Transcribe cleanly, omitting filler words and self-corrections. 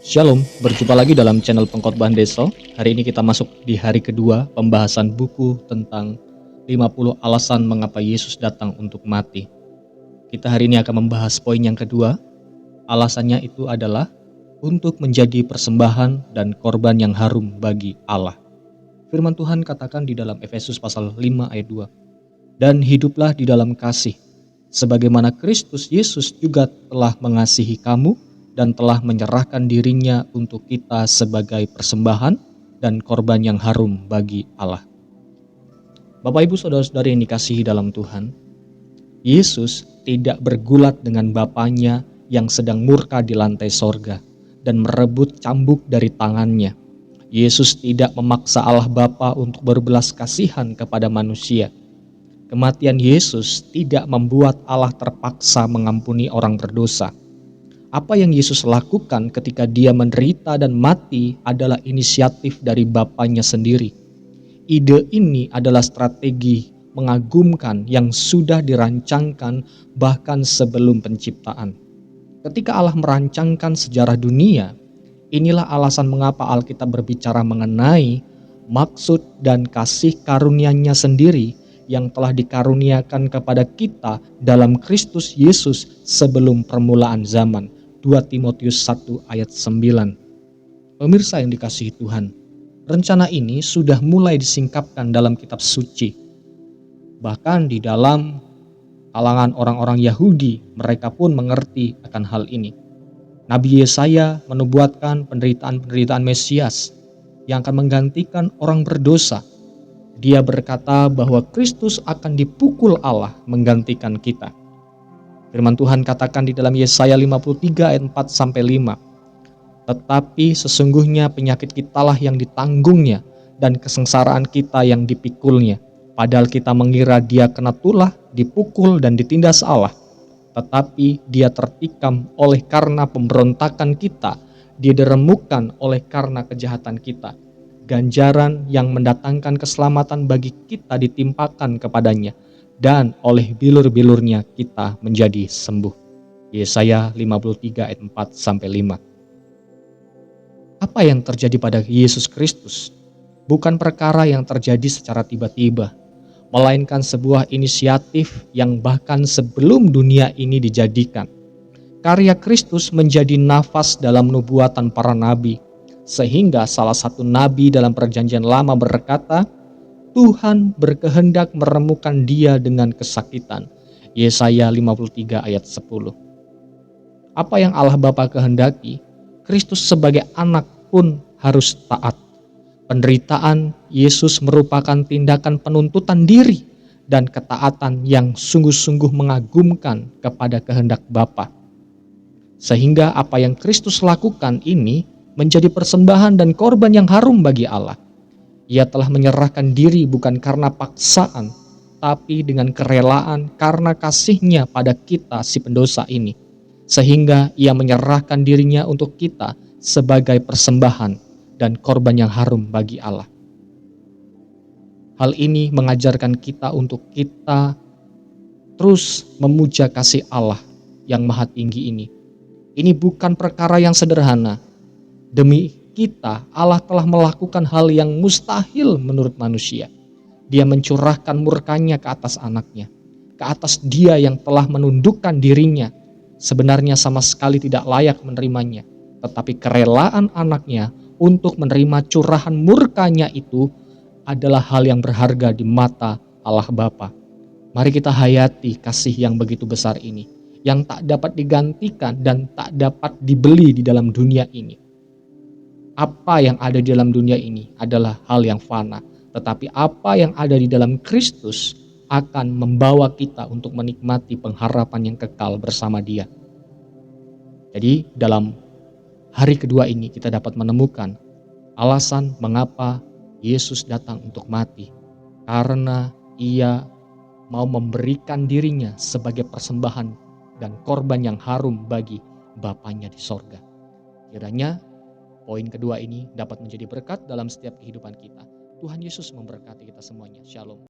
Shalom, berjumpa lagi dalam channel Pengkhotbahan Deso. Hari ini kita masuk di hari kedua pembahasan buku tentang 50 alasan mengapa Yesus datang untuk mati. Kita hari ini akan membahas poin yang kedua. Alasannya itu adalah untuk menjadi persembahan dan korban yang harum bagi Allah. Firman Tuhan katakan di dalam Efesus pasal 5 ayat 2. Dan hiduplah di dalam kasih, sebagaimana Kristus Yesus juga telah mengasihi kamu dan telah menyerahkan dirinya untuk kita sebagai persembahan dan korban yang harum bagi Allah. Bapak Ibu Saudara-saudari yang dikasihi dalam Tuhan, Yesus tidak bergulat dengan Bapanya yang sedang murka di lantai sorga dan merebut cambuk dari tangannya. Yesus tidak memaksa Allah Bapa untuk berbelas kasihan kepada manusia. Kematian Yesus tidak membuat Allah terpaksa mengampuni orang berdosa. Apa yang Yesus lakukan ketika dia menderita dan mati adalah inisiatif dari Bapanya sendiri. Ide ini adalah strategi mengagumkan yang sudah dirancangkan bahkan sebelum penciptaan. Ketika Allah merancangkan sejarah dunia, inilah alasan mengapa Alkitab berbicara mengenai maksud dan kasih karunia-Nya sendiri yang telah dikaruniakan kepada kita dalam Kristus Yesus sebelum permulaan zaman. 2 Timotius 1 ayat 9. Pemirsa yang dikasihi Tuhan, rencana ini sudah mulai disingkapkan dalam kitab suci. Bahkan di dalam kalangan orang-orang Yahudi, mereka pun mengerti akan hal ini. Nabi Yesaya menubuatkan penderitaan Mesias yang akan menggantikan orang berdosa. Dia berkata bahwa Kristus akan dipukul Allah menggantikan kita. Firman Tuhan katakan di dalam Yesaya 53 ayat 4-5. Tetapi sesungguhnya penyakit kitalah yang ditanggungnya dan kesengsaraan kita yang dipikulnya. Padahal kita mengira dia kena tulah, dipukul dan ditindas Allah. Tetapi dia tertikam oleh karena pemberontakan kita, dia diremukkan oleh karena kejahatan kita. Ganjaran yang mendatangkan keselamatan bagi kita ditimpakan kepadanya, dan oleh bilur-bilurnya kita menjadi sembuh. Yesaya 53 ayat 4-5. Apa yang terjadi pada Yesus Kristus bukan perkara yang terjadi secara tiba-tiba, melainkan sebuah inisiatif yang bahkan sebelum dunia ini dijadikan. Karya Kristus menjadi nafas dalam nubuatan para nabi, sehingga salah satu nabi dalam perjanjian lama berkata, Tuhan berkehendak meremukan dia dengan kesakitan. Yesaya 53 ayat 10. Apa yang Allah Bapa kehendaki, Kristus sebagai anak pun harus taat. Penderitaan Yesus merupakan tindakan penuntutan diri dan ketaatan yang sungguh-sungguh mengagumkan kepada kehendak Bapa. Sehingga apa yang Kristus lakukan ini menjadi persembahan dan korban yang harum bagi Allah. Ia telah menyerahkan diri bukan karena paksaan, tapi dengan kerelaan karena kasih-Nya pada kita si pendosa ini. Sehingga ia menyerahkan dirinya untuk kita sebagai persembahan dan korban yang harum bagi Allah. Hal ini mengajarkan kita untuk kita terus memuja kasih Allah yang maha tinggi ini. Ini bukan perkara yang sederhana. Demi kita, Allah telah melakukan hal yang mustahil menurut manusia. Dia mencurahkan murkanya ke atas anaknya, ke atas dia yang telah menundukkan dirinya, sebenarnya sama sekali tidak layak menerimanya. Tetapi kerelaan anaknya untuk menerima curahan murkanya itu adalah hal yang berharga di mata Allah Bapa. Mari kita hayati kasih yang begitu besar ini, yang tak dapat digantikan dan tak dapat dibeli di dalam dunia ini. Apa yang ada di dalam dunia ini adalah hal yang fana, tetapi apa yang ada di dalam Kristus akan membawa kita untuk menikmati pengharapan yang kekal bersama Dia. Jadi dalam hari kedua ini kita dapat menemukan alasan mengapa Yesus datang untuk mati, karena Ia mau memberikan dirinya sebagai persembahan dan korban yang harum bagi Bapanya di sorga. Kiranya poin kedua ini dapat menjadi berkat dalam setiap kehidupan kita. Tuhan Yesus memberkati kita semuanya. Shalom.